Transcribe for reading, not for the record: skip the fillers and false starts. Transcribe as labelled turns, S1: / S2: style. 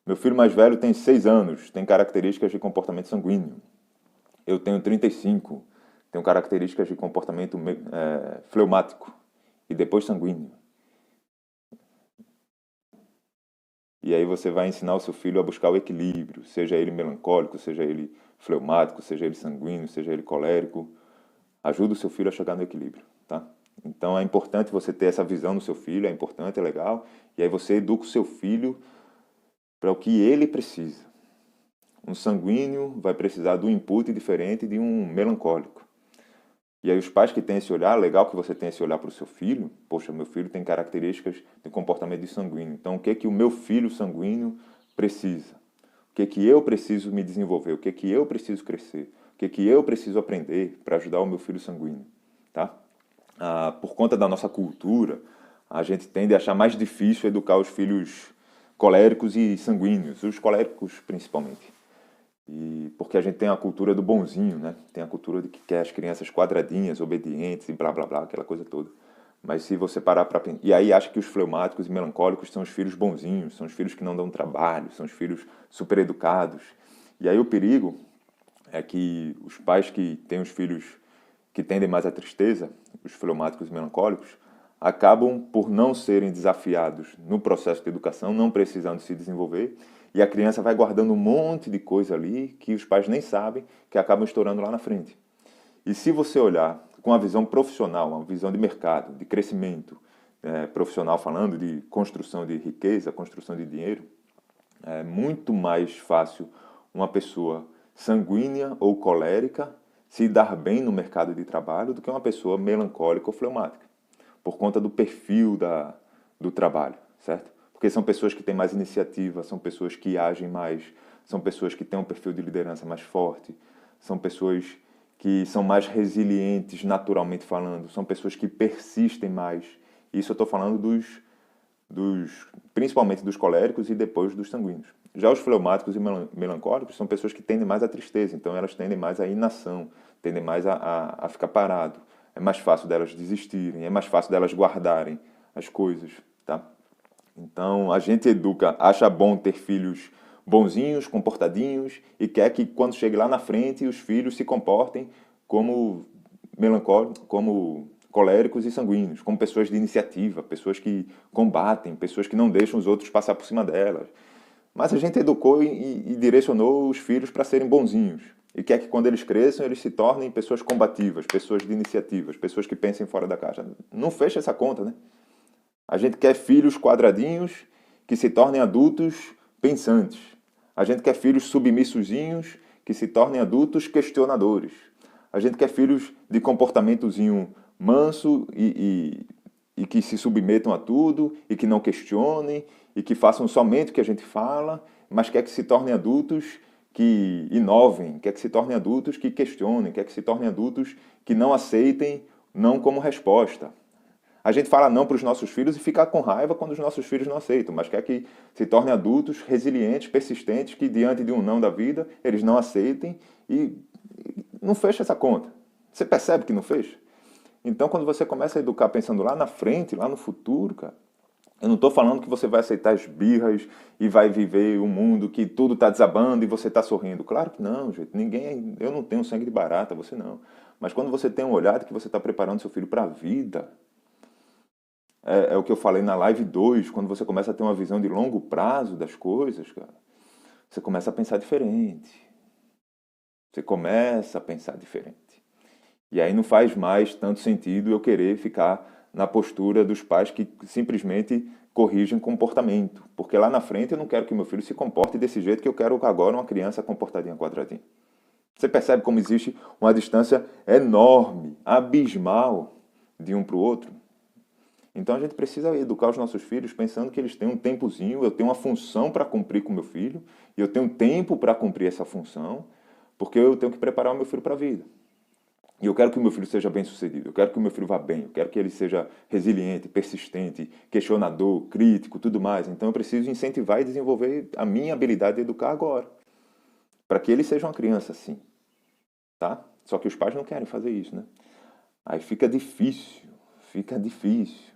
S1: Meu filho mais velho tem 6 anos, tem características de comportamento sanguíneo. Eu tenho 35, tenho características de comportamento fleumático e depois sanguíneo. E aí você vai ensinar o seu filho a buscar o equilíbrio, seja ele melancólico, seja ele fleumático, seja ele sanguíneo, seja ele colérico. Ajuda o seu filho a chegar no equilíbrio, tá? Então é importante você ter essa visão no seu filho, é importante, é legal. E aí você educa o seu filho para o que ele precisa. Um sanguíneo vai precisar de um input diferente de um melancólico. E aí os pais que têm esse olhar, legal que você tenha esse olhar para o seu filho. Poxa, meu filho tem características de comportamento de sanguíneo. Então o que é que o meu filho sanguíneo precisa? O que é que eu preciso me desenvolver? O que é que eu preciso crescer? O que é que eu preciso aprender para ajudar o meu filho sanguíneo? Tá? Por conta da nossa cultura, a gente tende a achar mais difícil educar os filhos coléricos e sanguíneos, os coléricos principalmente. E porque a gente tem a cultura do bonzinho, né? Tem a cultura de que quer as crianças quadradinhas, obedientes e blá blá blá, aquela coisa toda. Mas se você parar para pensar. E aí acha que os fleumáticos e melancólicos são os filhos bonzinhos, são os filhos que não dão trabalho, são os filhos super educados. E aí o perigo é que os pais que têm os filhos que tendem mais à tristeza, os fleumáticos e melancólicos, acabam por não serem desafiados no processo de educação, não precisando se desenvolver, e a criança vai guardando um monte de coisa ali que os pais nem sabem, que acabam estourando lá na frente. E se você olhar com a visão profissional, uma visão de mercado, de crescimento profissional, falando de construção de riqueza, construção de dinheiro, é muito mais fácil uma pessoa sanguínea ou colérica se dar bem no mercado de trabalho do que uma pessoa melancólica ou fleumática, por conta do perfil do trabalho, certo? Porque são pessoas que têm mais iniciativa, são pessoas que agem mais, são pessoas que têm um perfil de liderança mais forte, são pessoas que são mais resilientes naturalmente falando, são pessoas que persistem mais. Isso eu estou falando principalmente dos coléricos e depois dos sanguíneos. Já os fleumáticos e melancólicos são pessoas que tendem mais à tristeza, então elas tendem mais à inação, tendem mais a ficar parado. É mais fácil delas desistirem, é mais fácil delas guardarem as coisas, tá? Então a gente educa, acha bom ter filhos bonzinhos, comportadinhos e quer que quando chegue lá na frente os filhos se comportem como melancólicos, como coléricos e sanguíneos, como pessoas de iniciativa, pessoas que combatem, pessoas que não deixam os outros passar por cima delas. Mas a gente educou e direcionou os filhos para serem bonzinhos. E quer que quando eles cresçam, eles se tornem pessoas combativas, pessoas de iniciativas, pessoas que pensem fora da caixa. Não fecha essa conta, né? A gente quer filhos quadradinhos que se tornem adultos pensantes. A gente quer filhos submissozinhos que se tornem adultos questionadores. A gente quer filhos de comportamentozinho manso e que se submetam a tudo e que não questionem e que façam somente o que a gente fala, mas quer que se tornem adultos que inovem, quer que se tornem adultos que questionem, quer que se tornem adultos que não aceitem não como resposta. A gente fala não para os nossos filhos e fica com raiva quando os nossos filhos não aceitam, mas quer que se tornem adultos resilientes, persistentes, que diante de um não da vida, eles não aceitem e não fecha essa conta. Você percebe que não fecha? Então, quando você começa a educar pensando lá na frente, lá no futuro, cara, eu não estou falando que você vai aceitar as birras e vai viver um mundo que tudo está desabando e você está sorrindo. Claro que não, gente. Ninguém, eu não tenho sangue de barata, você não. Mas quando você tem um olhar de que você está preparando seu filho para a vida, é o que eu falei na live 2, quando você começa a ter uma visão de longo prazo das coisas, cara, você começa a pensar diferente. Você começa a pensar diferente. E aí não faz mais tanto sentido eu querer ficar na postura dos pais que simplesmente corrigem comportamento. Porque lá na frente eu não quero que meu filho se comporte desse jeito que eu quero agora uma criança comportadinha quadradinha. Você percebe como existe uma distância enorme, abismal de um para o outro? Então a gente precisa educar os nossos filhos pensando que eles têm um tempozinho, eu tenho uma função para cumprir com meu filho, e eu tenho tempo para cumprir essa função, porque eu tenho que preparar o meu filho para a vida. E eu quero que o meu filho seja bem-sucedido, eu quero que o meu filho vá bem, eu quero que ele seja resiliente, persistente, questionador, crítico, tudo mais. Então eu preciso incentivar e desenvolver a minha habilidade de educar agora, para que ele seja uma criança assim, tá? Só que os pais não querem fazer isso, né? Aí fica difícil, fica difícil.